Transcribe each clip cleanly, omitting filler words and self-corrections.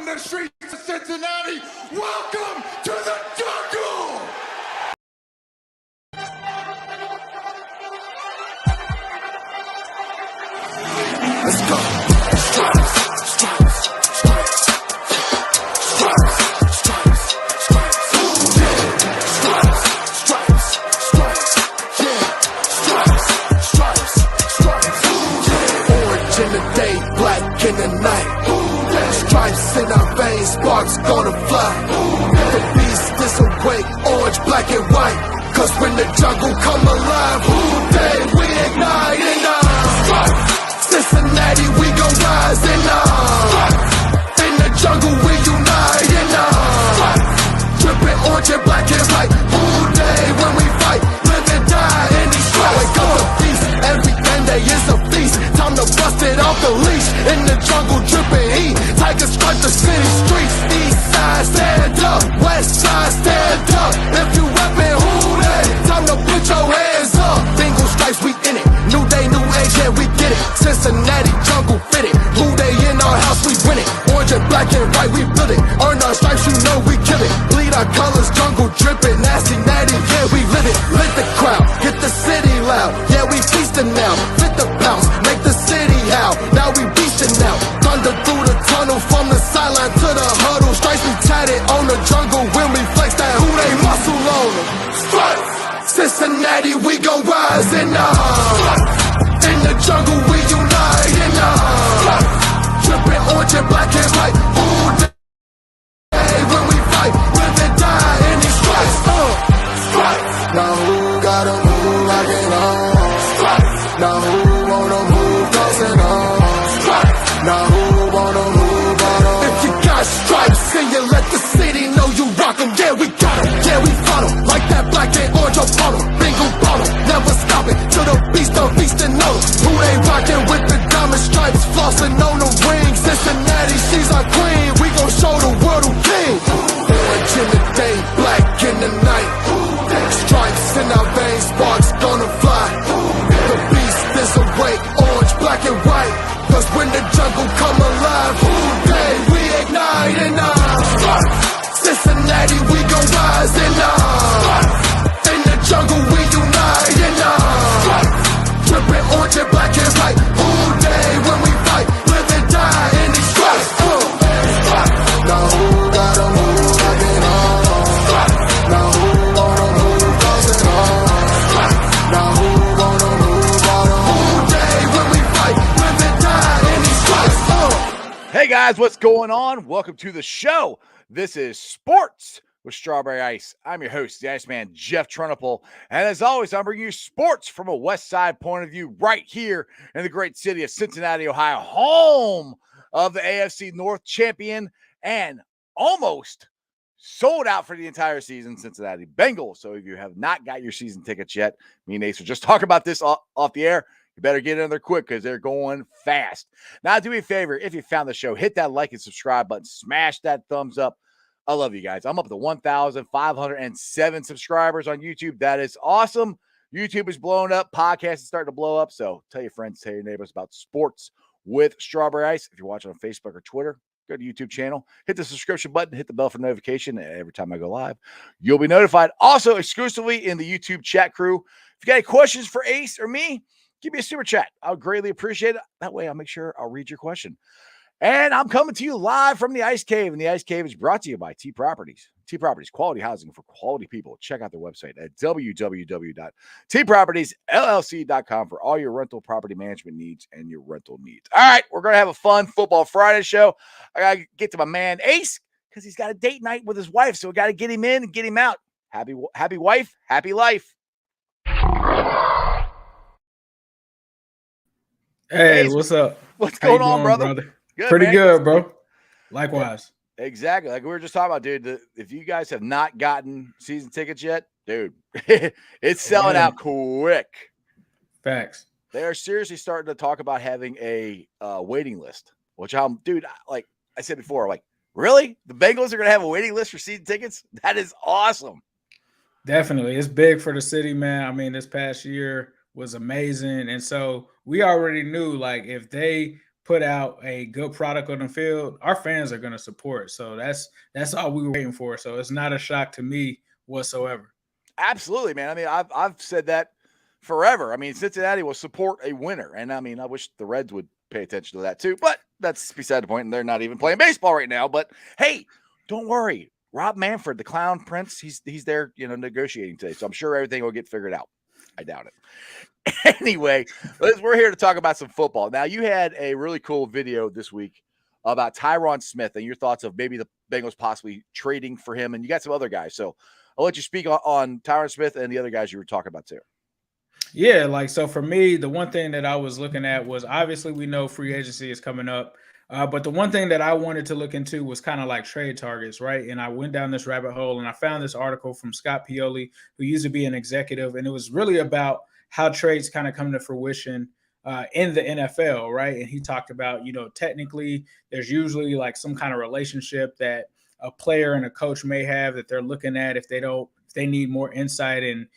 the streets of Cincinnati, welcome to the jungle! Let's go. Stripes, stripes, stripes, stripes, stripes, stripes, stripes, stripes, stripes, yeah, stripes, stripes, stripes, orange in the day, black in the night. Stripes in our veins, sparks gonna fly. The beast is awake, orange, black and white. Cause when the jungle come alive, who day we ignite and Cincinnati, we gon' rise and in the jungle we unite and dripping orange and black and white. Who day when we fight, live and die in these stripes. Wake up the beast, every day is a feast. Time to bust it off the leash. In the jungle dripping heat, tigers strike the city streets. East side stand up, west side stand up. If you reppin' who day, time to put your hands up. Bengals stripes, we in it. New day, new age, yeah, we get it. Cincinnati jungle fitted. Who they in our house, we win it. Orange and black and white, we build it. Earn our stripes, you know we kill it. Bleed our colors, jungle dripping. Nasty, natty, yeah, we live it. Lit the crowd, get the city loud. Yeah, we feasting now. Fit the bounce, make the city howl. Now we beastin' now. Thunder through the tunnel, from the sideline to the huddle. Stripes we tatted on the jungle when we flex that who they muscle on them. Stripes, Cincinnati, we gon' rise and in the jungle we unite and dripping orange and black and white. All day when we fight, live and die in these stripes. Stripes. Now who gotta move like it on? Stripes. Now who wanna move crossing on? Stripes. Now who wanna move on? If you got stripes and you let the city know you rock 'em, yeah we got 'em, yeah we fought 'em. Like that black and orange upon 'em, bingo bottle, never stopping till the beast done feasting on 'em. Who they rockin' with the diamond stripes, flossin' on the ring. Cincinnati, she's our queen, we gon' show the world who king. Orange in the day, black in the night. Stripes in our veins, sparks gonna fly. The beast is awake, orange, black and white. Cause when the jungle come alive, who day we ignite and Cincinnati, we gon' rise and in the jungle we unite and dripping orange and black and white. Who day when we fight, live and die in these stripes. Now who gotta move like it on? Now who wanna move crossing on? Now who wanna move on? Who day when we fight, live and die in these stripes. Hey guys, what's going on? Welcome to the show. This is Sports with Strawberry Ice. I'm your host, the Iceman, Jeff Trunapole. And as always, I'm bringing you sports from a West Side point of view right here in the great city of Cincinnati, Ohio, home of the AFC North champion and almost sold out for the entire season, Cincinnati Bengals. So if you have not got your season tickets yet, me and Ace will just talk about this off the air. You better get in there quick because they're going fast. Now, do me a favor. If you found the show, hit that like and subscribe button. Smash that thumbs up. I love you guys. I'm up to 1,507 subscribers on YouTube. That is awesome. YouTube is blowing up. Podcast is starting to blow up. So tell your friends, tell your neighbors about sports with Strawberry Ice. If you're watching on Facebook or Twitter, go to YouTube channel. Hit the subscription button. Hit the bell for notification. Every time I go live, you'll be notified. Also, exclusively in the YouTube chat crew. If you got any questions for Ace or me, give me a super chat. I would greatly appreciate it. That way I'll make sure I'll read your question. And I'm coming to you live from the Ice Cave. And the Ice Cave is brought to you by T Properties. T Properties, quality housing for quality people. Check out their website at www.tpropertiesllc.com for all your rental property management needs and your rental needs. All right, we're going to have a fun Football Friday show. I got to get to my man Ace because he's got a date night with his wife. So we got to get him in and get him out. Happy wife, happy life. Hey, what's up? What's going on, brother? Good, Pretty man. Good, bro. Likewise. Exactly. Like we were just talking about, dude. If you guys have not gotten season tickets yet, dude, it's selling out quick. Facts. They are seriously starting to talk about having a waiting list, which dude, like I said before, like, really? The Bengals are going to have a waiting list for season tickets? That is awesome. Definitely. It's big for the city, man. I mean, this past year was amazing. And so we already knew, like, if they put out a good product on the field, our fans are going to support. So that's all we were waiting for. So it's not a shock to me whatsoever. Absolutely, man. I mean, I've said that forever. I mean, Cincinnati will support a winner, and I mean, I wish the Reds would pay attention to that too. But that's beside the point, and they're not even playing baseball right now. But hey, don't worry, Rob Manfred, the Clown Prince, he's there, negotiating today. So I'm sure everything will get figured out. I doubt it. Anyway, we're here to talk about some football. Now, you had a really cool video this week about Tyron Smith and your thoughts of maybe the Bengals possibly trading for him, and you got some other guys. So I'll let you speak on Tyron Smith and the other guys you were talking about too. Yeah, so for me, the one thing that I was looking at was obviously we know free agency is coming up. But the one thing that I wanted to look into was kind of like trade targets, right? And I went down this rabbit hole and I found this article from Scott Pioli, who used to be an executive. And it was really about how trades kind of come to fruition in the NFL, right? And he talked about, technically there's usually like some kind of relationship that a player and a coach may have that they're looking at if they need more insight and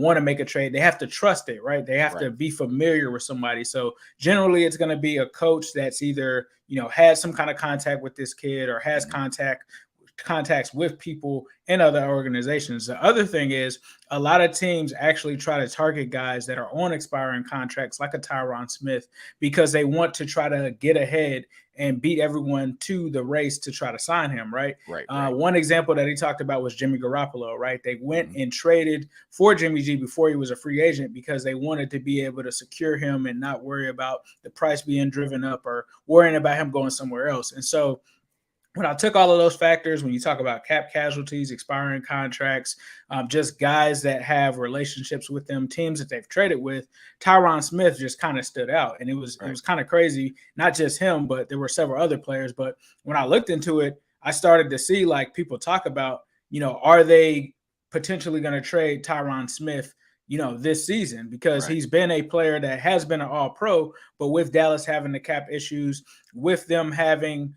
want to make a trade. They have to trust it, right? They have to be familiar with somebody. So generally it's going to be a coach that's either, has some kind of contact with this kid or has contacts with people in other organizations. The other thing is a lot of teams actually try to target guys that are on expiring contracts like a Tyron Smith because they want to try to get ahead and beat everyone to the race to try to sign him, right? Right. One example that he talked about was Jimmy Garoppolo, right? They went and traded for Jimmy G before he was a free agent because they wanted to be able to secure him and not worry about the price being driven up or worrying about him going somewhere else. And so when I took all of those factors, when you talk about cap casualties, expiring contracts, just guys that have relationships with them, teams that they've traded with, Tyron Smith just kind of stood out. And it was kind of crazy, not just him, but there were several other players. But when I looked into it, I started to see like people talk about, are they potentially going to trade Tyron Smith, this season, because he's been a player that has been an all-pro, but with Dallas having the cap issues, with them having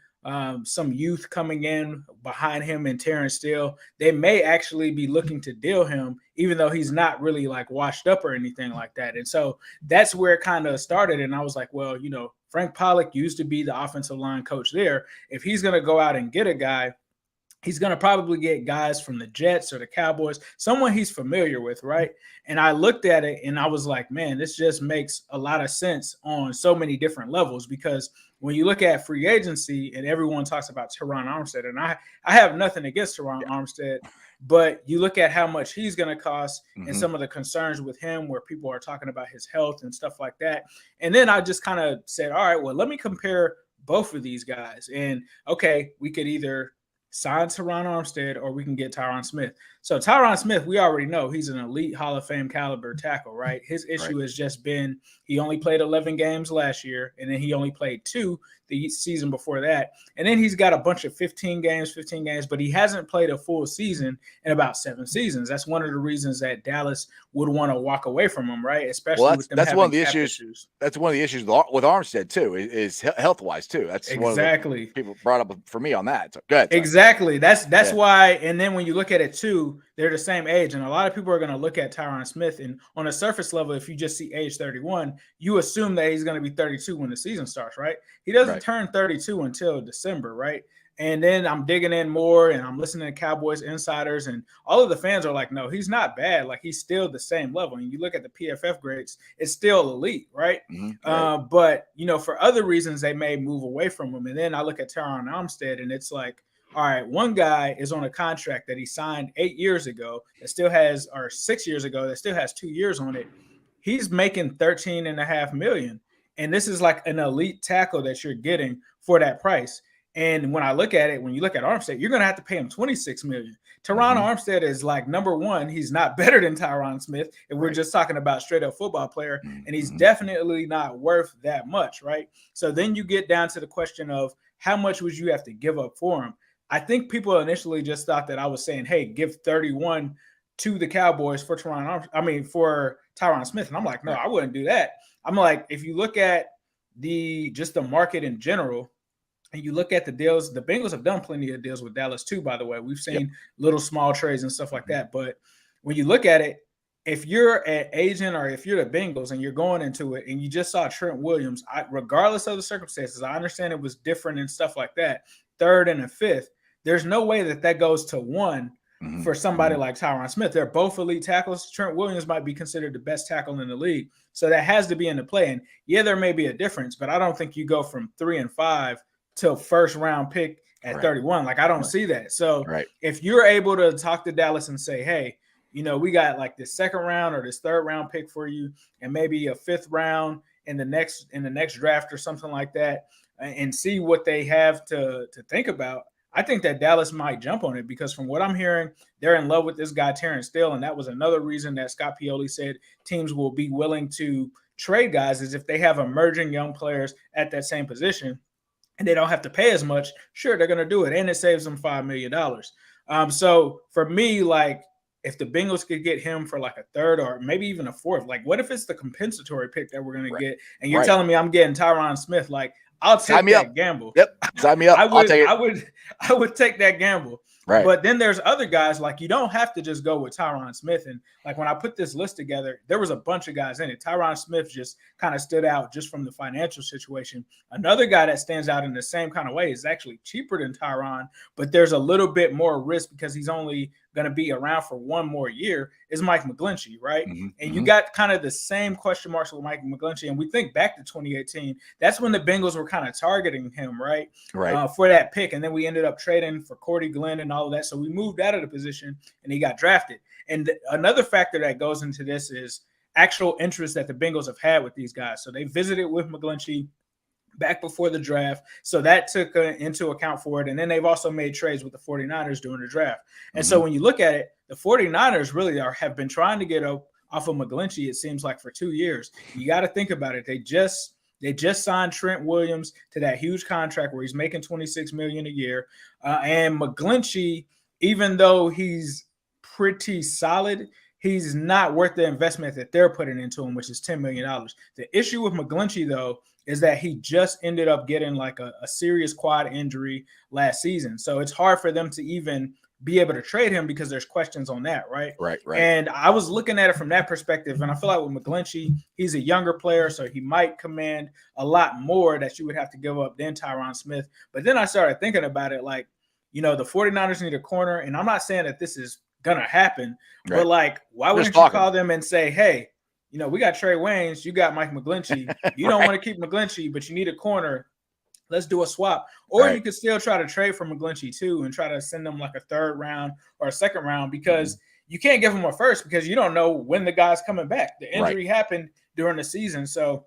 some youth coming in behind him and Terrence Steele, they may actually be looking to deal him, even though he's not really like washed up or anything like that. And so that's where it kind of started. And I was like, well, Frank Pollock used to be the offensive line coach there. If he's going to go out and get a guy, he's going to probably get guys from the Jets or the Cowboys, someone he's familiar with, right? And I looked at it and I was like, man, this just makes a lot of sense on so many different levels, because when you look at free agency and everyone talks about Tyron Armstead, and I have nothing against Tyron Armstead, but you look at how much he's going to cost and some of the concerns with him where people are talking about his health and stuff like that. And then I just kind of said, all right, well, let me compare both of these guys. And okay, we could either sign Tyron Armstead or we can get Tyron Smith. So Tyron Smith, we already know he's an elite Hall of Fame caliber tackle, right? His issue has just been he only played 11 games last year, and then he only played 2 the season before that. And then he's got a bunch of 15 games, but he hasn't played a full season in about 7 seasons. That's one of the reasons that Dallas would want to walk away from him, right? Especially with them that's having one of the cap issues. That's one of the issues with Armstead too, is health-wise too. That's exactly one of the people brought up for me on that. So good. Exactly. That's why. And then when you look at it too, they're the same age. And a lot of people are going to look at Tyron Smith, and on a surface level, if you just see age 31, you assume that he's going to be 32 when the season starts, right? He doesn't turn 32 until December, right? And then I'm digging in more and I'm listening to Cowboys insiders, and all of the fans are like, no, he's not bad. Like, he's still the same level. And you look at the PFF grades, it's still elite, right? But, for other reasons, they may move away from him. And then I look at Tyron Armstead, and it's like, all right, one guy is on a contract that he signed 8 years ago that still has, or 6 years ago, that still has 2 years on it. He's making $13.5 million. And this is like an elite tackle that you're getting for that price. And when I look at it, when you look at Armstead, you're going to have to pay him $26 million. Tyron Armstead is like, number one, he's not better than Tyron Smith if we're just talking about straight up football player. And he's definitely not worth that much, right? So then you get down to the question of how much would you have to give up for him? I think people initially just thought that I was saying, hey, give 31 to the Cowboys for for Tyron Smith. And I'm like, no, I wouldn't do that. I'm like, if you look at the market in general, and you look at the deals, the Bengals have done plenty of deals with Dallas too, by the way. We've seen little small trades and stuff like that. But when you look at it, if you're an agent or if you're the Bengals and you're going into it and you just saw Trent Williams, regardless of the circumstances, I understand it was different and stuff like that, third and a fifth, there's no way that goes to one for somebody like Tyron Smith. They're both elite tackles. Trent Williams might be considered the best tackle in the league. So that has to be in the play. And yeah, there may be a difference, but I don't think you go from 3 and 5 to first round pick at 31. Like, I don't see that. So if you're able to talk to Dallas and say, hey, we got like this second round or this third round pick for you, and maybe a fifth round in the next draft or something like that, and see what they have to think about. I think that Dallas might jump on it because from what I'm hearing, they're in love with this guy, Terrence Steele. And that was another reason that Scott Pioli said teams will be willing to trade guys is if they have emerging young players at that same position and they don't have to pay as much. Sure, they're going to do it. And it saves them $5 million. So for me, like, if the Bengals could get him for like a third or maybe even a fourth, like what if it's the compensatory pick that we're going to get? And you're telling me I'm getting Tyron Smith, like, I'll take that gamble. Yep. Sign me up. I'll take it. I would take that gamble. Right. But then there's other guys, like you don't have to just go with Tyron Smith. And like when I put this list together, there was a bunch of guys in it. Tyron Smith just kind of stood out just from the financial situation. Another guy that stands out in the same kind of way is actually cheaper than Tyron, but there's a little bit more risk because he's only going to be around for one more year is Mike Mcglinchey, right? And you got kind of the same question marks with Mike Mcglinchey. And we think back to 2018, that's when the Bengals were kind of targeting him, right? For that pick. And then we ended up trading for Cordy Glenn and all of that. So we moved out of the position and he got drafted. And another factor that goes into this is actual interest that the Bengals have had with these guys. So they visited with Mcglinchey back before the draft. So that took into account for it. And then they've also made trades with the 49ers during the draft. And so when you look at it, the 49ers really have been trying to get off of Mcglinchey, it seems like, for 2 years. You got to think about it. They just signed Trent Williams to that huge contract where he's making $26 million a year. And Mcglinchey, even though he's pretty solid, he's not worth the investment that they're putting into him, which is $10 million. The issue with Mcglinchey, though, is that he just ended up getting like a serious quad injury last season. So it's hard for them to even be able to trade him because there's questions on that, right? Right. And I was looking at it from that perspective, and I feel like with Mcglinchey, he's a younger player, so he might command a lot more that you would have to give up than Tyron Smith. But then I started thinking about it like, the 49ers need a corner, and I'm not saying that this is going to happen, but like, why wouldn't you call them and say, hey, we got Trey Waynes, you got Mike Mcglinchey. You don't want to keep Mcglinchey, but you need a corner. Let's do a swap. Or you could still try to trade for Mcglinchey too and try to send them like a third round or a second round because you can't give them a first because you don't know when the guy's coming back. The injury happened during the season. So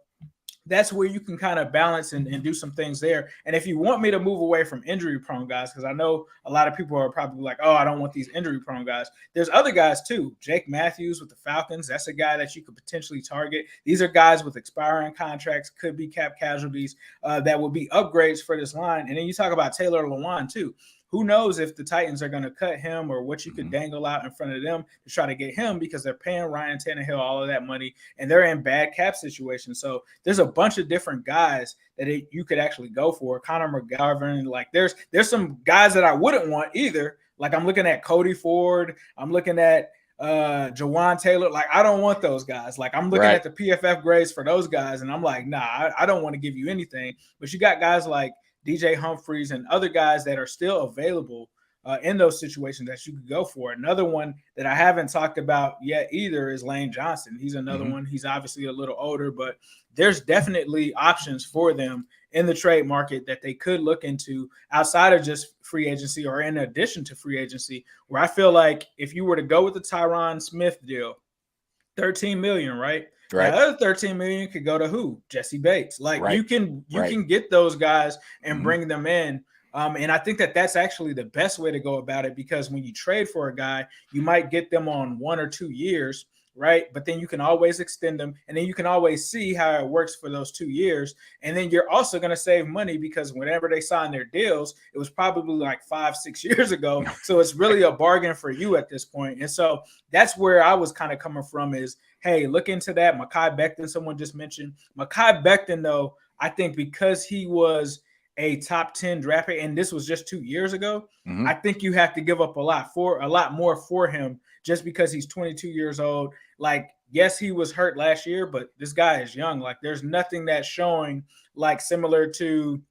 that's where you can kind of balance and do some things there. And if you want me to move away from injury-prone guys, because I know a lot of people are probably like, oh, I don't want these injury-prone guys. There's other guys too. Jake Matthews with the Falcons, that's a guy that you could potentially target. These are guys with expiring contracts, could be cap casualties that would be upgrades for this line. And then you talk about Taylor Lewan too. Who knows if the Titans are going to cut him or what you could dangle out in front of them to try to get him because they're paying Ryan Tannehill all of that money and they're in bad cap situations. So there's a bunch of different guys that you could actually go for. Connor McGovern, like there's some guys that I wouldn't want either. Like I'm looking at Cody Ford. I'm looking at Jawan Taylor. Like I don't want those guys. Like I'm looking at the PFF grades for those guys and I'm like, nah, I don't want to give you anything. But you got guys like DJ Humphries and other guys that are still available in those situations that you could go for. Another one that I haven't talked about yet either is Lane Johnson. He's another one. He's obviously a little older, but there's definitely options for them in the trade market that they could look into outside of just free agency or in addition to free agency, where I feel like if you were to go with the Tyron Smith deal, $13 million, right? Right. The other $13 million could go to who? Jesse Bates. Like you can get those guys and bring them in. And I think that that's actually the best way to go about it because when you trade for a guy, you might get them on 1 or 2 years, right? But then you can always extend them and then you can always see how it works for those 2 years. And then you're also going to save money because whenever they sign their deals, it was probably like 5-6 years ago. So it's really a bargain for you at this point. And so that's where I was kind of coming from is, hey, look into that. Mekhi Becton, someone just mentioned. Mekhi Becton, though, I think because he was a top 10 draft pick, and this was just 2 years ago, Mhm. I think you have to give up a lot more for him just because he's 22 years old. Like, yes, he was hurt last year, but this guy is young. Like, there's nothing that's showing like similar to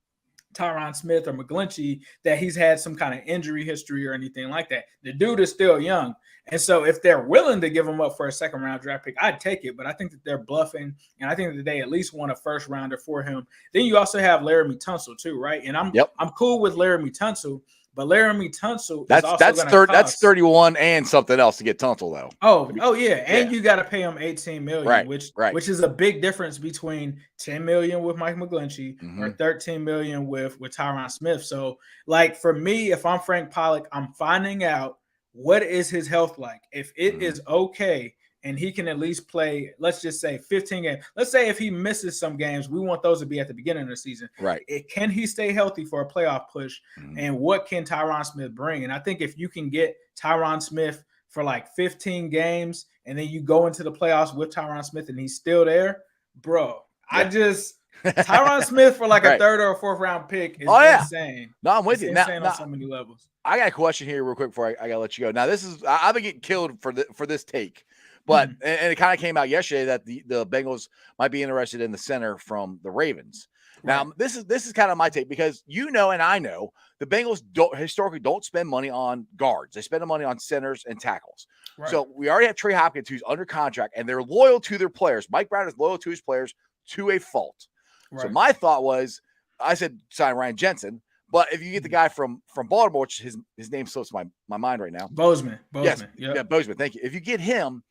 Tyron Smith or Mcglinchey that he's had some kind of injury history or anything like that. The dude is still young. And so if they're willing to give him up for a second round draft pick, I'd take it. But I think that they're bluffing, and I think that they at least want a first rounder for him. Then you also have Laramie Tunsil too, right? And I'm cool with Laramie Tunsil, but Laramie Tunsil is also that's 31 and something else to get Tunsil though. Oh yeah, and you got to pay him $18 million, which is a big difference between $10 million with Mike McGlinchey or $13 million with Tyron Smith. So, like for me, if I'm Frank Pollock, I'm finding out what is his health like. If it is okay, and he can at least play, let's just say 15 games. Let's say if he misses some games, we want those to be at the beginning of the season. Right. Can he stay healthy for a playoff push? And what can Tyron Smith bring? And I think if you can get Tyron Smith for like 15 games and then you go into the playoffs with Tyron Smith and he's still there, bro, Tyron Smith for like a third or a fourth round pick is insane. No, I'm with you. Insane on so many levels. I got a question here real quick before I got to let you go. Now, I've been getting killed for this take. But and it kind of came out yesterday that the Bengals might be interested in the center from the Ravens. Now, this is kind of my take because and I know the Bengals historically don't spend money on guards. They spend the money on centers and tackles. Right. So we already have Trey Hopkins who's under contract and they're loyal to their players. Mike Brown is loyal to his players to a fault. Right. So my thought was, I said sign Ryan Jensen. But if you get the guy from Baltimore, which his name slips my mind right now, Bozeman. Yes, Bozeman. Thank you. If you get him.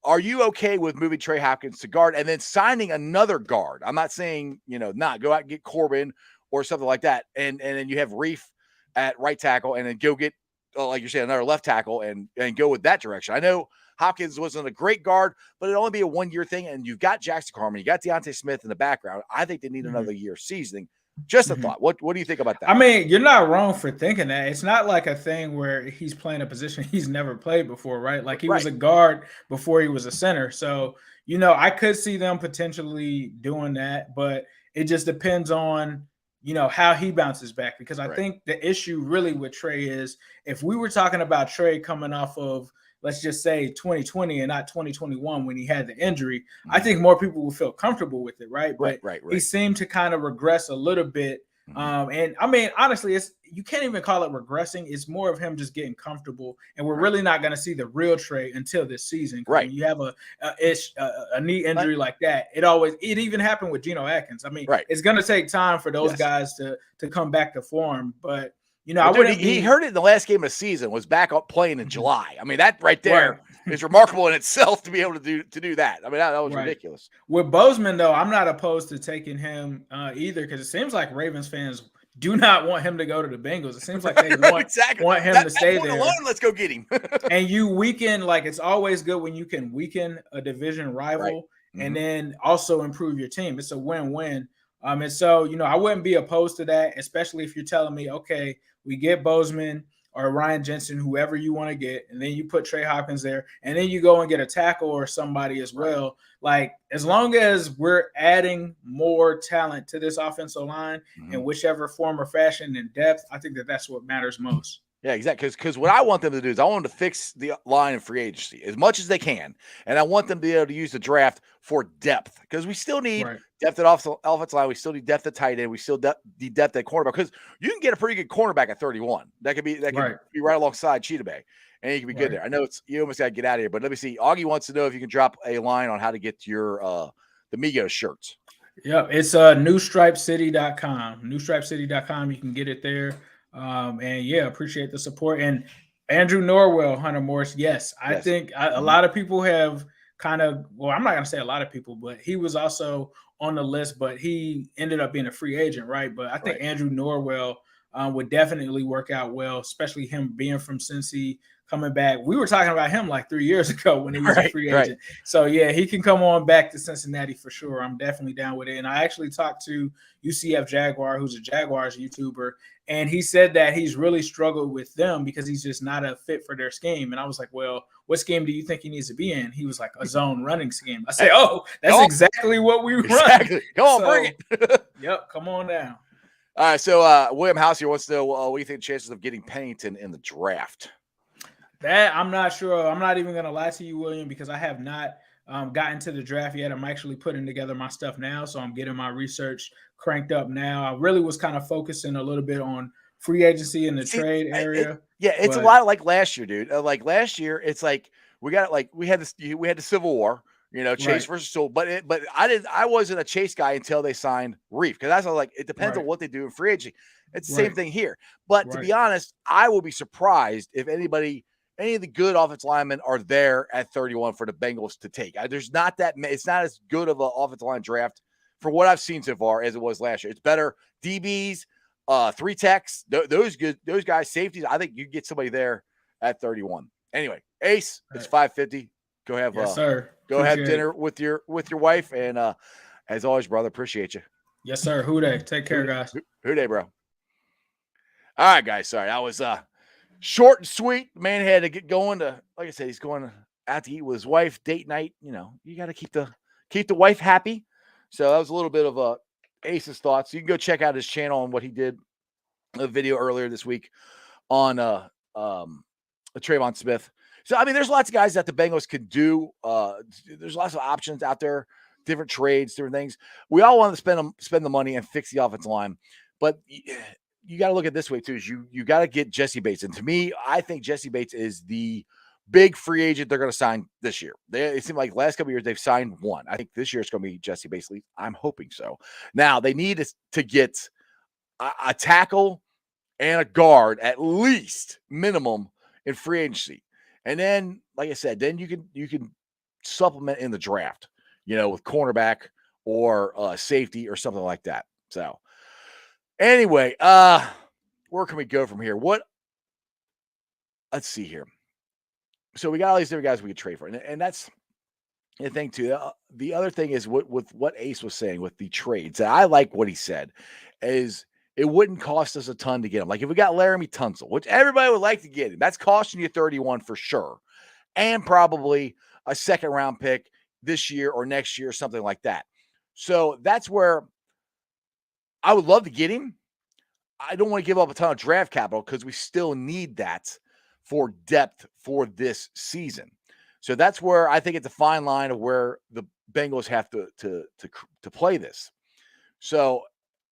Are you okay with moving Trey Hopkins to guard and then signing another guard? I'm not saying, not go out and get Corbin or something like that. And then you have Reef at right tackle and then go get, like you're saying, another left tackle and go with that direction. I know Hopkins wasn't a great guard, but it'd only be a 1-year thing. And you've got Jackson Carman, you got Deontay Smith in the background. I think they need another year seasoning. Just a thought. What do you think about that? I mean, you're not wrong for thinking that. It's not like a thing where he's playing a position he's never played before, right? Like he was a guard before he was a center. So, I could see them potentially doing that, but it just depends on, how he bounces back. Because I think the issue really with Trey is if we were talking about Trey coming off of, let's just say 2020 and not 2021 when he had the injury, I think more people will feel comfortable with it, right? But he seemed to kind of regress a little bit. And I mean, honestly, you can't even call it regressing. It's more of him just getting comfortable. And we're really not going to see the real Trey until this season. Right. When you have a knee injury like that, it even happened with Geno Atkins. I mean, it's going to take time for those guys to come back to form. But he heard it in the last game of the season, was back up playing in July. I mean, that right there is remarkable in itself to be able to do that. I mean, that was ridiculous. With Bozeman, though, I'm not opposed to taking him either because it seems like Ravens fans do not want him to go to the Bengals. It seems like they want him to stay there. Alone, let's go get him. And you weaken, like it's always good when you can weaken a division rival and then also improve your team. It's a win-win. And so, I wouldn't be opposed to that, especially if you're telling me, okay, we get Bozeman or Ryan Jensen, whoever you want to get, and then you put Trey Hopkins there, and then you go and get a tackle or somebody as well. Like, as long as we're adding more talent to this offensive line in whichever form or fashion and depth, I think that's what matters most. Yeah, exactly. Because what I want them to do is I want them to fix the line in free agency as much as they can. And I want them to be able to use the draft for depth because we still need depth at offensive line. We still need depth at tight end. We still need depth at cornerback because you can get a pretty good cornerback at 31. That could be right alongside Cheetah Bay. And you can be good there. I know you almost got to get out of here, but let me see. Augie wants to know if you can drop a line on how to get your the Migos shirts. Yeah, it's newstripecity.com. Newstripecity.com. You can get it there. Appreciate the support. And Andrew Norwell, Hunter Morris. Yes, I think a lot of people have I'm not going to say a lot of people, but he was also on the list, but he ended up being a free agent, right? But I think Andrew Norwell would definitely work out well, especially him being from Cincy, coming back. We were talking about him like 3 years ago when he was a free agent. Right. So yeah, he can come on back to Cincinnati for sure. I'm definitely down with it. And I actually talked to UCF Jaguar, who's a Jaguars YouTuber, and he said that he's really struggled with them because he's just not a fit for their scheme. And I was like, well, what scheme do you think he needs to be in? He was like, a zone running scheme. I said, oh, that's exactly what we run. Exactly. Come on, bring it. Yep, come on down. All right, so William House here wants to know what do you think the chances of getting Pennington in the draft? That I'm not sure. I'm not even going to lie to you, William, because I have not gotten to the draft yet. I'm actually putting together my stuff now, so I'm getting my research cranked up now. I really was kind of focusing a little bit on free agency in the trade area. It's a lot like last year, dude. Like last year, it's like we had the Civil War. Chase versus Sewell, but I wasn't a Chase guy until they signed Reef, because that's like it depends on what they do in free agency. It's the same thing here. But to be honest, I will be surprised if any of the good offensive linemen are there at 31 for the Bengals to take. There's not that many. It's not as good of an offensive line draft for what I've seen so far as it was last year. It's better DBs, 3 techs, those guys, safeties. I think you get somebody there at 31. Anyway, Ace, it's 5:50. Go have go have dinner with your wife, and as always, brother, appreciate you. Yes, sir. Who dey? Take care, guys. Who dey, bro? All right, guys. Sorry, that was short and sweet. The man had to get going to, like I said, he's going out to eat with his wife, date night. You got to keep the wife happy. So that was a little bit of Ace's thoughts. You can go check out his channel and what he did, a video earlier this week on Tyron Smith. So, I mean, there's lots of guys that the Bengals could do. There's lots of options out there, different trades, different things. We all want to spend the money and fix the offensive line. But you got to look at it this way, too, is you got to get Jesse Bates. And to me, I think Jesse Bates is the big free agent they're going to sign this year. It seemed like last couple of years they've signed one. I think this year it's going to be Jesse Bates. I'm hoping so. Now, they need to get a tackle and a guard, at least minimum, in free agency. And then, like I said, then you can supplement in the draft, with cornerback or safety or something like that. So anyway, where can we go from here? Let's see here. So we got all these different guys we could trade for. And that's the thing too. The other thing is with what Ace was saying with the trades. I like what he said is it wouldn't cost us a ton to get him. Like if we got Laramie Tunsil, which everybody would like to get him, that's costing you 31 for sure. And probably a second round pick this year or next year, something like that. So that's where I would love to get him. I don't want to give up a ton of draft capital because we still need that for depth for this season. So that's where I think it's a fine line of where the Bengals have to play this. So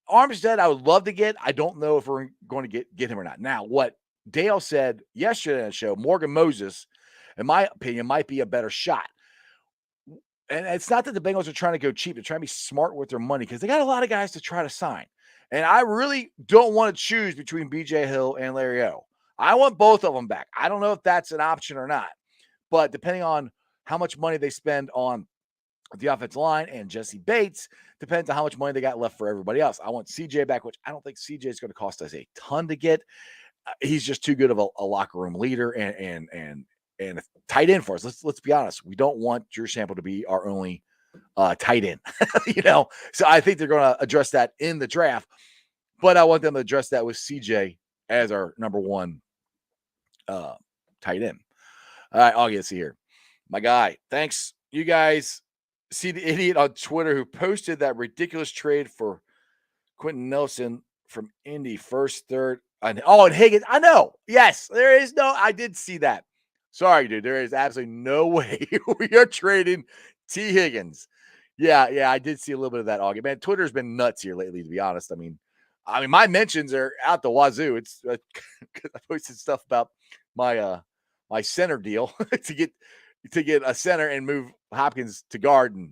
Armstead, I would love to get. I don't know if we're going to get him or not. Now, what Dale said yesterday on the show, Morgan Moses, in my opinion, might be a better shot. And it's not that the Bengals are trying to go cheap. They're trying to be smart with their money because they got a lot of guys to try to sign. And I really don't want to choose between BJ Hill and Larry O. I want both of them back. I don't know if that's an option or not. But depending on how much money they spend on the offensive line and Jesse Bates, depends on how much money they got left for everybody else. I want CJ back, which I don't think CJ is going to cost us a ton to get. He's just too good of a locker room leader and a tight end for us. Let's be honest. We don't want Drew Sample to be our only tight end, So I think they're going to address that in the draft, but I want them to address that with CJ as our number one tight end. All right, I'll get to here. My guy, thanks. You guys see the idiot on Twitter who posted that ridiculous trade for Quentin Nelson from Indy, first, third. And Higgins. I know. Yes, there is no. I did see that. Sorry, dude. There is absolutely no way we are trading T. Higgins. Yeah, I did see a little bit of that argument. Man, Twitter's been nuts here lately, to be honest. I mean, my mentions are out the wazoo. It's because I posted stuff about my my center deal to get a center and move Hopkins to guard. And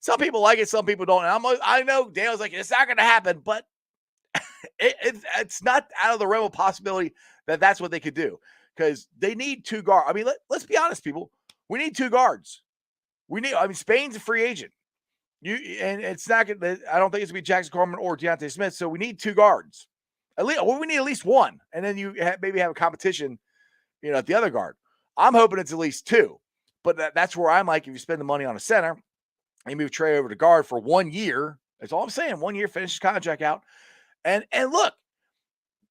some people like it, some people don't. And I know Dale's like, it's not going to happen, but it's not out of the realm of possibility that that's what they could do because they need 2 guards. I mean, let's be honest, people. We need 2 guards. Spain's a free agent. And it's not going to, I don't think it's going to be Jackson Carman or Deontay Smith. So we need 2 guards. We need at least one. And then you maybe have a competition, at the other guard. I'm hoping it's at least 2. But that's where I'm like, if you spend the money on a center and you move Trey over to guard for 1 year, that's all I'm saying. 1 year, finish his contract out. And look,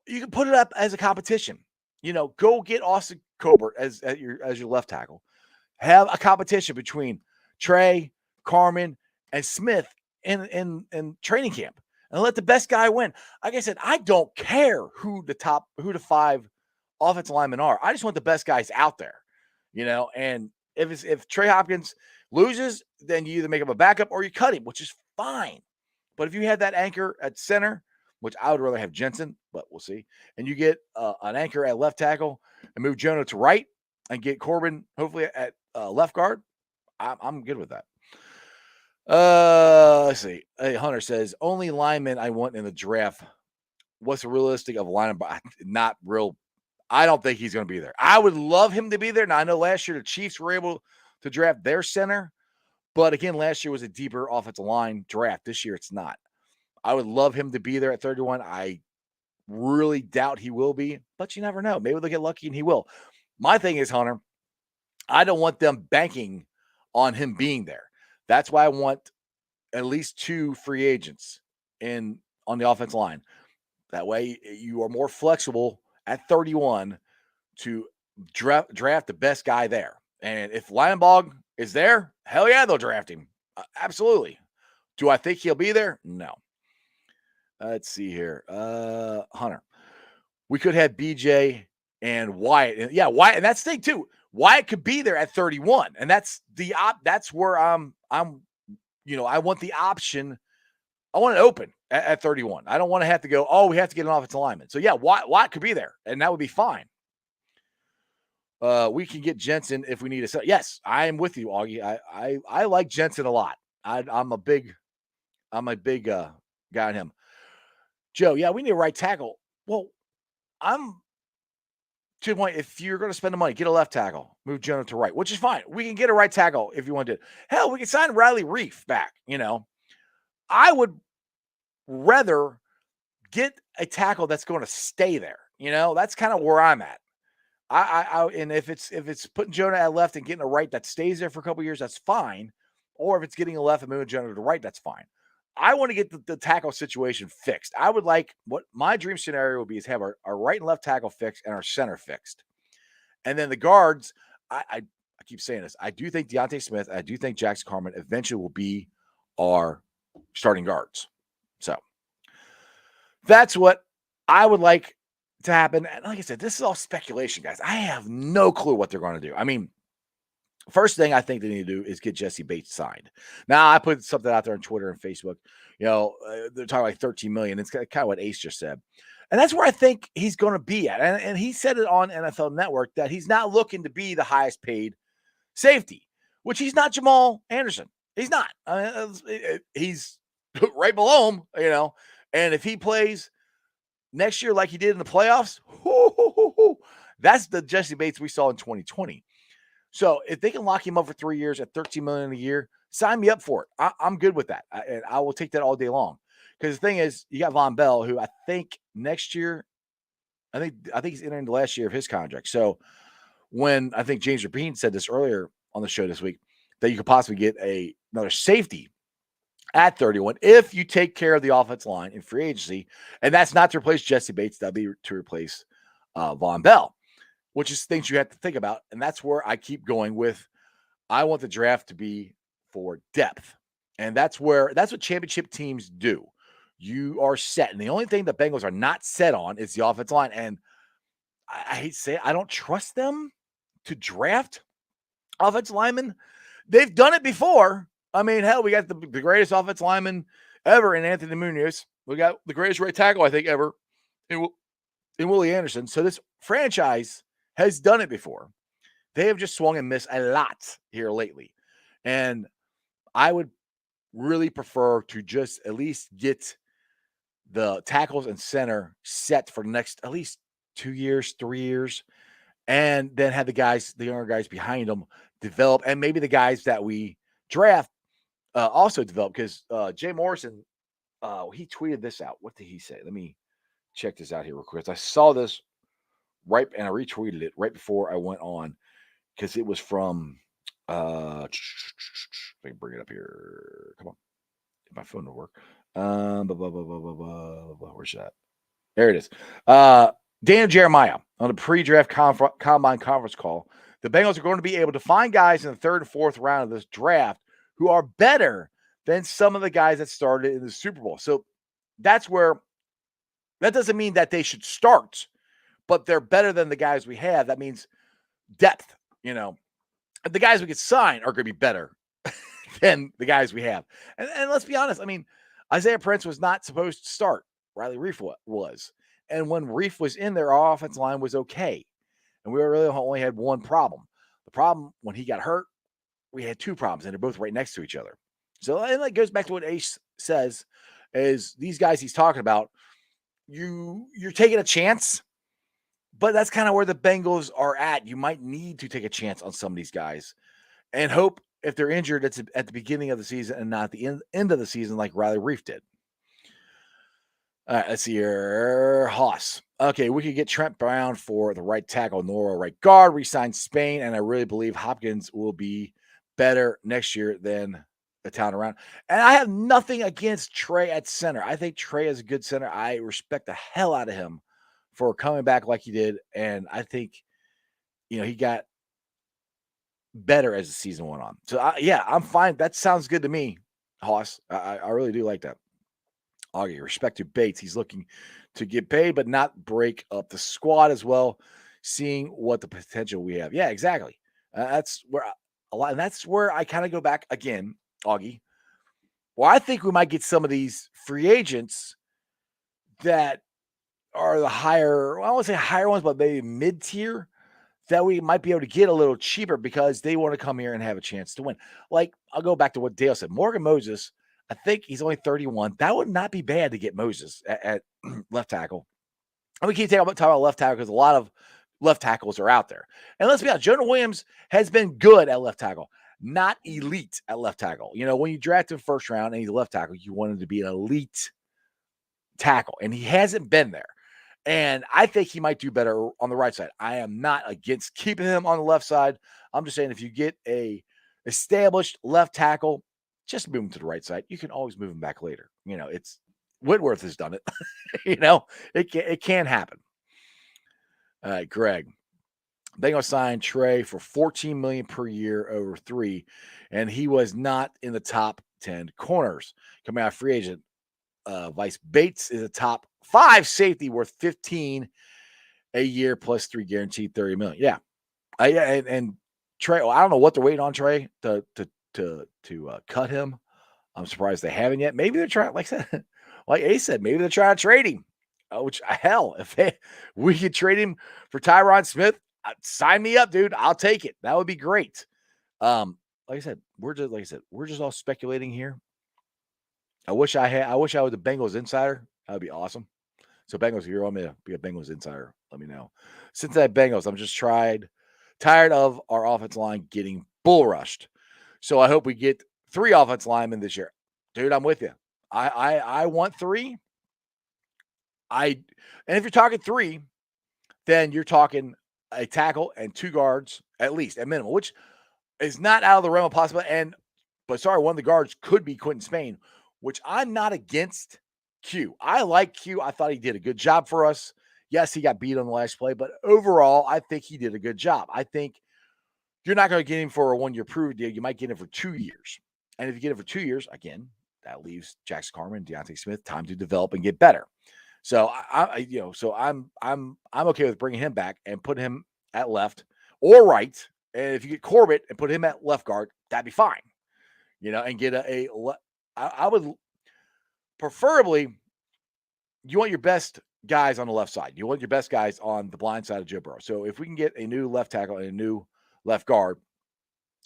you can put it up as a competition. Go get Austin Colbert as your left tackle. Have a competition between Trey, Carman, and Smith in training camp, and let the best guy win. Like I said, I don't care who the 5 offensive linemen are. I just want the best guys out there, and if Trey Hopkins loses, then you either make him a backup or you cut him, which is fine. But if you have that anchor at center, which I would rather have Jensen, but we'll see, and you get an anchor at left tackle and move Jonah to right and get Corbin hopefully at left guard, I'm good with that. Let's see. Hey, Hunter says, only lineman I want in the draft. What's the realistic of lineman? Not real. I don't think he's going to be there. I would love him to be there. Now, I know last year the Chiefs were able to draft their center, but again, last year was a deeper offensive line draft. This year, it's not. I would love him to be there at 31. I really doubt he will be, but you never know. Maybe they'll get lucky and he will. My thing is, Hunter, I don't want them banking on him being there. That's why I want at least 2 free agents on the offensive line. That way you are more flexible at 31 to draft the best guy there. And if Linebaugh is there, hell yeah, they'll draft him. Absolutely. Do I think he'll be there? No. Let's see here. Hunter. We could have BJ and Wyatt. Yeah, Wyatt. And that's the thing too. Wyatt could be there at 31. And that's where I want the option. I want it open at 31. I don't want to have to go, we have to get an offensive lineman. So yeah, Wyatt could be there, and that would be fine. We can get Jensen if we need a. Yes, I am with you, Augie. I like Jensen a lot. I'm a big guy on him. Joe, yeah, we need a right tackle. Well, I'm to the point. If you're going to spend the money, get a left tackle, move Jonah to right, which is fine. We can get a right tackle if you want to. Hell, we can sign Riley Reef back. I would rather get a tackle that's going to stay there. That's kind of where I'm at. And if it's putting Jonah at left and getting a right that stays there for a couple of years, that's fine. Or if it's getting a left and moving Jonah to right, that's fine. I want to get the tackle situation fixed. I would like what my dream scenario would be is have our right and left tackle fixed and our center fixed. And then the guards, I keep saying this. I do think Deontay Smith, I do think Jackson Carman eventually will be our starting guards. So that's what I would like to happen. And like I said, this is all speculation, guys. I have no clue what they're going to do. I mean, first thing I think they need to do is get Jesse Bates signed. Now, I put something out there on Twitter and Facebook. They're talking like $13 million. It's kind of what Ace just said. And that's where I think he's going to be at. And he said it on NFL Network that he's not looking to be the highest paid safety, which he's not Jamal Anderson. He's not. He's right below him, And if he plays next year like he did in the playoffs, that's the Jesse Bates we saw in 2020. So if they can lock him up for 3 years at $13 million a year, sign me up for it. I'm good with that. And I will take that all day long. Because the thing is, you got Von Bell, who I think next year, I think he's entering the last year of his contract. So when I think James Rapine said this earlier on the show this week, that you could possibly get another safety at 31 if you take care of the offensive line in free agency. And that's not to replace Jesse Bates. That'd be to replace Von Bell, which is things you have to think about. And that's where I keep going with, I want the draft to be for depth. And that's what championship teams do. You are set. And the only thing the Bengals are not set on is the offensive line. And I hate to say it, I don't trust them to draft offensive linemen. They've done it before. I mean, hell, we got the greatest offensive lineman ever in Anthony Munoz. We got the greatest right tackle, I think, ever in Willie Anderson. So this franchise has done it before. They have just swung and missed a lot here lately. And I would really prefer to just at least get the tackles and center set for the next at least 2 years, 3 years, and then have the younger guys behind them develop, and maybe the guys that we draft also develop. Because Jay Morrison, he tweeted this out. What did he say? Let me check this out here real quick. I saw this right, and I retweeted it right before I went on because it was from. Let me bring it up here. Come on, my phone will work. Where's that? There it is. Dan Jeremiah on the pre-draft combine conference call. The Bengals are going to be able to find guys in the 3rd and 4th round of this draft who are better than some of the guys that started in the Super Bowl. So that's where that doesn't mean that they should start, but they're better than the guys we have. That means depth. The guys we could sign are going to be better than the guys we have. And let's be honest. I mean, Isaiah Prince was not supposed to start. Riley Reef was. And when Reef was in there, our offensive line was okay. And we really only had one problem. The problem, when he got hurt, we had 2 problems, and they're both right next to each other. So, and that goes back to what Ace says, is these guys he's talking about, you're taking a chance, but that's kind of where the Bengals are at. You might need to take a chance on some of these guys and hope if they're injured, it's at the beginning of the season and not the end of the season like Riley Reef did. All right, let's see here. Haas. Okay, we could get Trent Brown for the right tackle, Nora right guard, resign Spain, and I really believe Hopkins will be better next year than the town around. And I have nothing against Trey at center. I think Trey is a good center. I respect the hell out of him for coming back like he did, and I think, he got better as the season went on. So, I'm fine. That sounds good to me, Haas. I really do like that. Augie, respect to Bates. He's looking to get paid, but not break up the squad as well, seeing what the potential we have. Yeah, exactly. That's where that's where I kind of go back again, Augie. Well, I think we might get some of these free agents that are the higher, I won't say higher ones, but maybe mid-tier, that we might be able to get a little cheaper because they want to come here and have a chance to win. Like, I'll go back to what Dale said. Morgan Moses, I think he's only 31. That would not be bad to get Moses at left tackle. And we keep talking about left tackle because a lot of left tackles are out there. And let's be honest, Jonah Williams has been good at left tackle, not elite at left tackle. When you draft him first round and he's a left tackle, you want him to be an elite tackle, and he hasn't been there. And I think he might do better on the right side. I am not against keeping him on the left side. I'm just saying if you get a established left tackle, just move him to the right side. You can always move him back later. It's Whitworth has done it. It can happen. All right, Greg. Bengals signed Trey for $14 million per year over 3, and he was not in the top 10 corners. Coming out free agent, Vice Bates is a top 5 safety worth $15 a year plus 3 guaranteed $30 million. Yeah, and Trey. Well, I don't know what they're waiting on Trey to cut him. I'm surprised they haven't yet. Maybe they're trying, like I said, like Ace said, maybe they're trying to trade him. Which hell, if we could trade him for Tyron Smith, sign me up, dude. I'll take it. That would be great. Like I said, we're just all speculating here. I wish I was a Bengals insider. That would be awesome. So Bengals, if you want me to be a Bengals insider, let me know. Cincinnati Bengals, I'm just tired of our offensive line getting bull rushed. So I hope we get 3 offensive linemen this year. Dude, I'm with you. I want 3. And if you're talking 3, then you're talking a tackle and 2 guards at least, at minimum, which is not out of the realm of possibility. But one of the guards could be Quentin Spain, which I'm not against Q. I like Q. I thought he did a good job for us. Yes, he got beat on the last play, but overall, I think he did a good job. I think you're not going to get him for a 1-year prove deal. You might get him for 2 years. And if you get him for 2 years, again, that leaves Jackson Carman, Deontay Smith time to develop and get better. So I'm okay with bringing him back and put him at left or right. And if you get Corbett and put him at left guard, that'd be fine. And get I would preferably, you want your best guys on the left side. You want your best guys on the blind side of Joe Burrow. So if we can get a new left tackle and a new left guard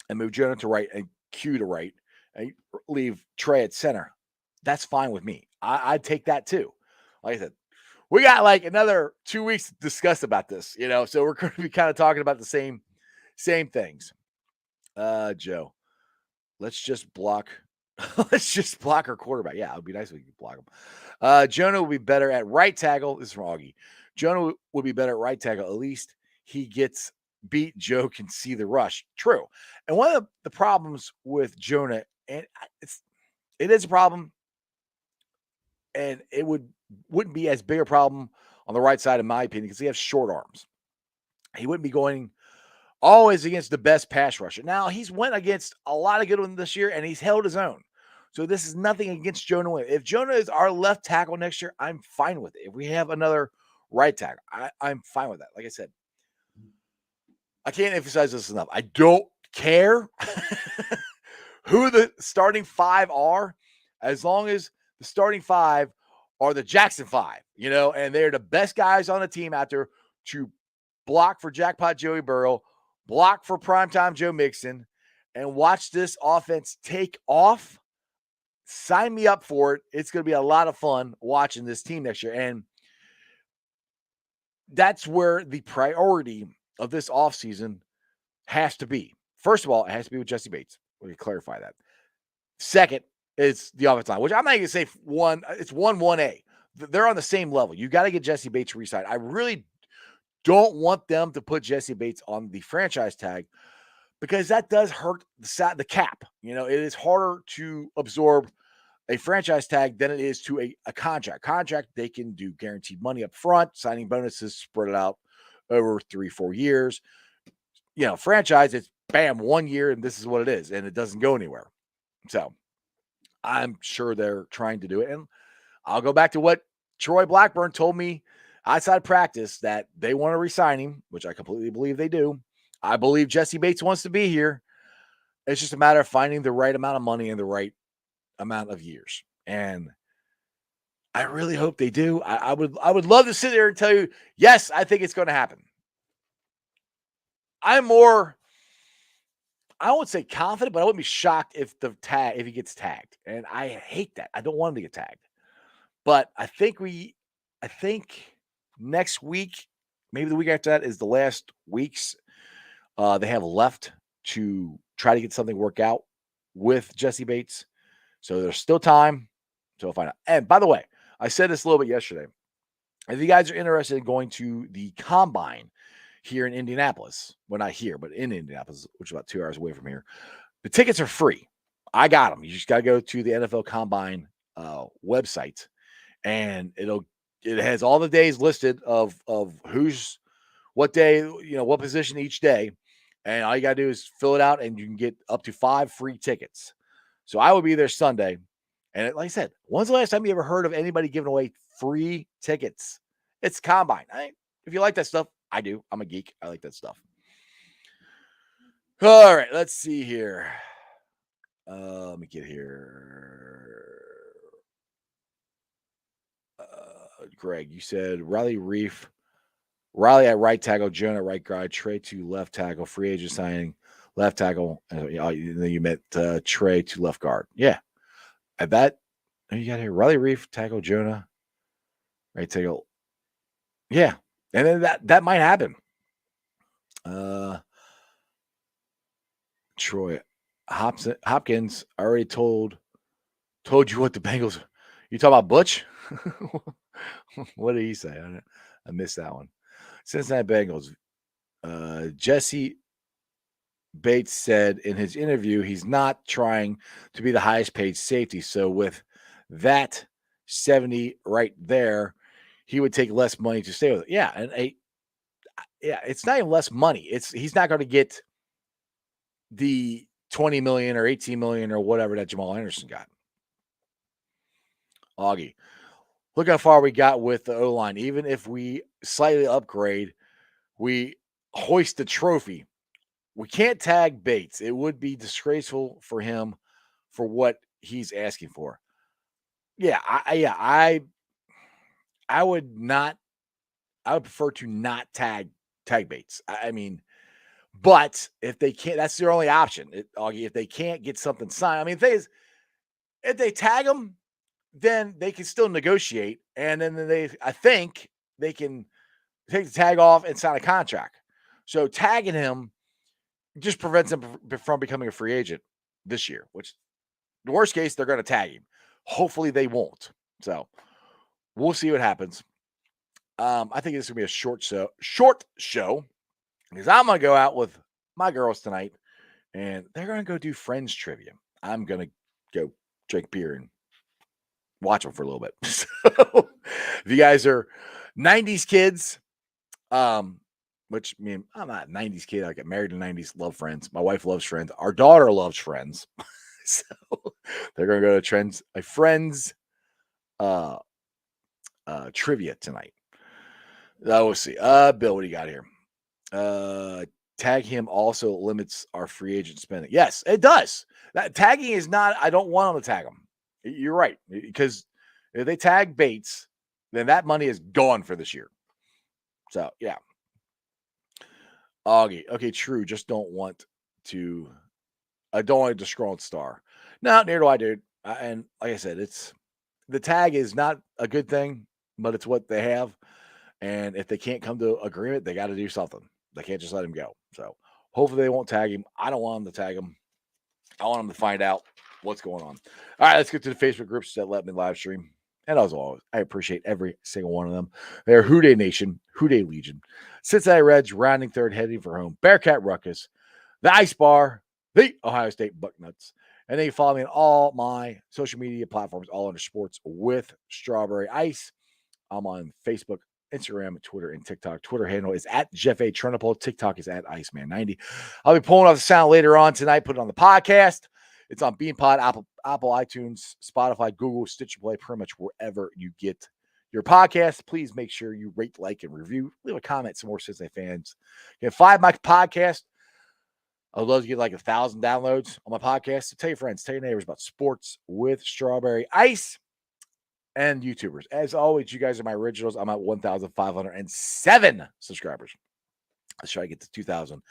and move Jonah to right and Q to right and leave Trey at center, that's fine with me. I'd take that too. Like I said, we got like another 2 weeks to discuss about this, so we're going to be kind of talking about the same things. Joe, let's just block our quarterback. Yeah, it would be nice if we could block him. Jonah will be better at right tackle. This is from Augie. Jonah would be better at right tackle. At least he gets beat. Joe can see the rush. True. And one of the problems with Jonah, and it is a problem, and it wouldn't be as big a problem on the right side, in my opinion, because he has short arms. He wouldn't be going always against the best pass rusher. Now, he's went against a lot of good ones this year, and he's held his own. So this is nothing against Jonah. If Jonah is our left tackle next year, I'm fine with it. If we have another right tackle, I'm fine with that. Like I said, I can't emphasize this enough. I don't care who the starting five are, as long as the starting five are the Jackson Five, and they're the best guys on the team out there to block for Jackpot Joey Burrow, block for primetime Joe Mixon, and watch this offense take off. Sign me up for it. It's going to be a lot of fun watching this team next year. And that's where the priority of this offseason has to be. First of all, it has to be with Jesse Bates. Let me clarify that. Second, it's the offensive line, which I'm not going to say one. It's 1-1A. They're on the same level. You got to get Jesse Bates re-signed. I really don't want them to put Jesse Bates on the franchise tag, because that does hurt the cap. It is harder to absorb a franchise tag than it is to a contract. Contract, they can do guaranteed money up front, signing bonuses, spread it out over 3-4 years. Franchise, it's bam, 1 year, and this is what it is, and it doesn't go anywhere. So I'm sure they're trying to do it. And I'll go back to what Troy Blackburn told me outside practice, that they want to re-sign him, which I completely believe they do. I believe Jesse Bates wants to be here. It's just a matter of finding the right amount of money and the right amount of years. And I really hope they do. I would love to sit there and tell you, yes, I think it's going to happen. I'm more, I won't say confident, but I wouldn't be shocked if he gets tagged. And I hate that. I don't want him to get tagged. But I think next week, maybe the week after that, is the last weeks they have left to try to get something worked out with Jesse Bates. So there's still time to find out. And by the way, I said this a little bit yesterday. If you guys are interested in going to the Combine here in Indianapolis, well, not here, but in Indianapolis, which is about 2 hours away from here, the tickets are free. I got them. You just got to go to the NFL Combine website, and it has all the days listed of who's what day, what position each day. And all you got to do is fill it out, and you can get up to 5 free tickets. So I will be there Sunday. And like I said, when's the last time you ever heard of anybody giving away free tickets? It's Combine. If you like that stuff, I do. I'm a geek. I like that stuff. All right, let's see here. Let me get here. Greg, you said Riley at right tackle, Jonah at right guard, Trey to left tackle, free agent signing, left tackle. And then you meant Trey to left guard. Yeah. At that, you got here Riley Reef, tackle Jonah, right tackle. Yeah. And then that might happen. Troy Hopkins already told you what the Bengals. You talking about Butch? What did he say? I missed that one. Cincinnati Bengals. Jesse Bates said in his interview he's not trying to be the highest paid safety. So with that 70 right there, he would take less money to stay with it. Yeah, and it's not even less money. He's not going to get the 20 million or 18 million or whatever that Jamal Anderson got. Augie, look how far we got with the O-line. Even if we slightly upgrade, we hoist the trophy. We can't tag Bates. It would be disgraceful for him for what he's asking for. Yeah, I would not. I would prefer to not tag Bates. I mean, but if they can't, that's their only option. Augie, if they can't get something signed, I mean, the thing is, if they tag him, then they can still negotiate, and then I think they can take the tag off and sign a contract. So tagging him just prevents him from becoming a free agent this year, which the worst case, they're going to tag him. Hopefully they won't. So we'll see what happens. I think this is going to be a short show because I'm going to go out with my girls tonight and they're going to go do Friends trivia. I'm going to go drink beer and watch them for a little bit. So if you guys are 90s kids, which I mean, I'm not a 90s kid. I got married in the 90s, love Friends. My wife loves Friends. Our daughter loves Friends. So they're going to go to a Friends trivia tonight. We'll see. Bill, what do you got here? Tag him also limits our free agent spending. Yes, it does. That tagging is not, I don't want them to tag him. You're right. Because if they tag Bates, then that money is gone for this year. So, yeah. Augie. Okay, true. Just don't want to disgruntled star. No, neither do I, dude. And like I said, the tag is not a good thing, but it's what they have. And if they can't come to agreement, they got to do something. They can't just let him go. So hopefully they won't tag him. I don't want them to tag him. I want them to find out what's going on. All right, let's get to the Facebook groups that let me live stream. And as always, I appreciate every single one of them. They're Houday Nation, Houday Legion, Cincinnati Reds, rounding third, heading for home, Bearcat Ruckus, the Ice Bar, the Ohio State Bucknuts. And then you follow me on all my social media platforms, all under Sports with Strawberry Ice. I'm on Facebook, Instagram, Twitter, and TikTok. Twitter handle is at Jeff A. Trunapole. TikTok is at Iceman90. I'll be pulling off the sound later on tonight, put it on the podcast. It's on BeanPod, Apple, iTunes, Spotify, Google, Stitcher Play, pretty much wherever you get your podcast. Please make sure you rate, like, and review. Leave a comment. Some more Cincinnati fans. Get 5 my podcast. I'd love to get like 1,000 downloads on my podcast. So tell your friends, tell your neighbors about Sports with Strawberry Ice and YouTubers. As always, you guys are my originals. I'm at 1,507 subscribers. Let's try to get to 2,000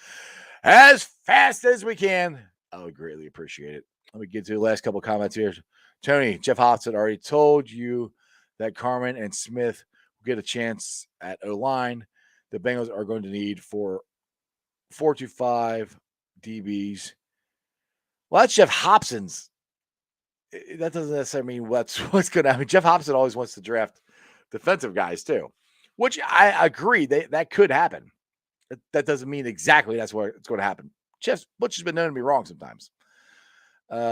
as fast as we can. I would greatly appreciate it. Let me get to the last couple of comments here. Tony, Jeff Hobson already told you that Carmen and Smith will get a chance at O-line. The Bengals are going to need 4 to 5 DBs. Well, that's Jeff Hobson's. That doesn't necessarily mean what's going to happen. Jeff Hobson always wants to draft defensive guys too, which I agree that could happen. That doesn't mean exactly that's where it's going to happen. Butch has been known to be wrong sometimes. Let's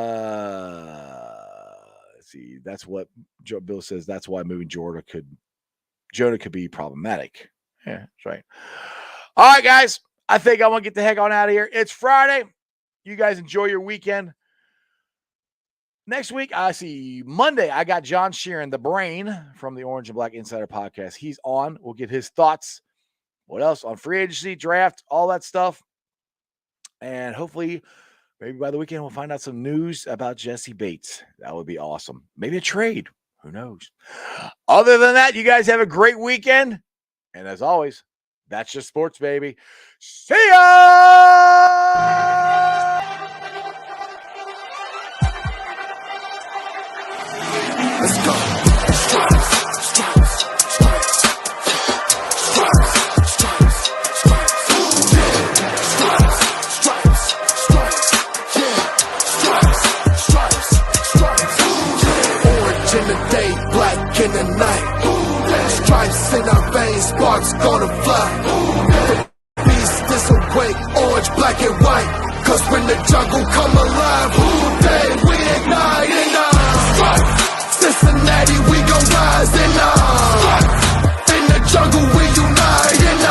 see. That's what Joe Bill says. That's why moving Jonah could be problematic. Yeah, that's right. All right, guys. I think I want to get the heck on out of here. It's Friday. You guys enjoy your weekend. Next week, I see Monday, I got John Sheeran, the brain from the Orange and Black Insider podcast. He's on. We'll get his thoughts. What else? On free agency, draft, all that stuff. And hopefully, maybe by the weekend, we'll find out some news about Jesse Bates. That would be awesome. Maybe a trade. Who knows? Other than that, you guys have a great weekend. And as always, that's just sports, baby. See ya! Let's go. Orange in the day, black in the night. Stripes in our veins, sparks gonna fly. Beast disobey, orange, black and white. Cause when the jungle come alive, who day we ignite and Cincinnati, we gon' rise and in the jungle we unite and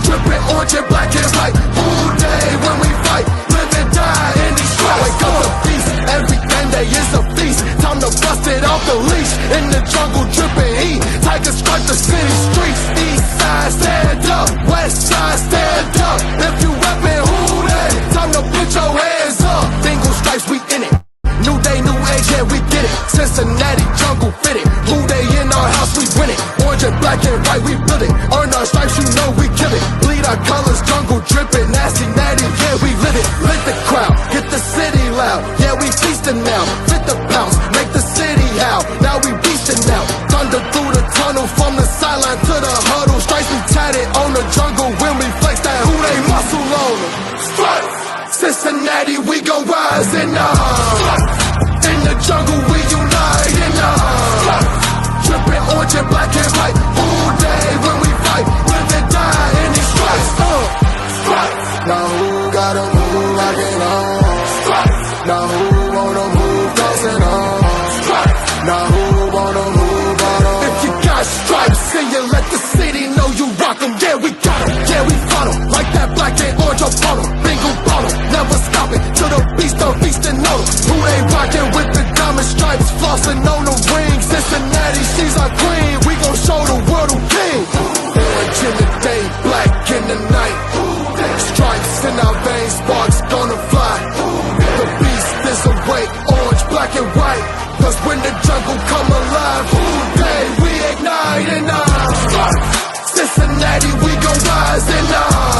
dripping orange and black and white. All day when we fight, live and die in these stripes. Wake up the beast, every day is a feast. Time to bust it off the leash. In the jungle dripping heat, tigers strike the city streets. East side stand up, west side stand up. If you reppin' who day, time to put your hands up. Bengals stripes, we in it. New day, new age, yeah, we get it. Cincinnati, jungle fitted. Who they in our house, we win it. Orange and black and white, we build it. Earn our stripes, you know we kill it. Bleed our colors, jungle dripping. Nasty, natty, yeah, we lit it. Lit the crowd, get the city loud. Yeah, we feasting now. Fit the pounce, make the city howl. Now we beastin' now. Thunder through the tunnel, from the sideline to the huddle. Stripes we tatted on the jungle when we flex that who they muscle on them. Stripes. Cincinnati, we gon' rise and in the jungle we unite and dripping orange and black and white. Ooh, Cincinnati, we gon' rise and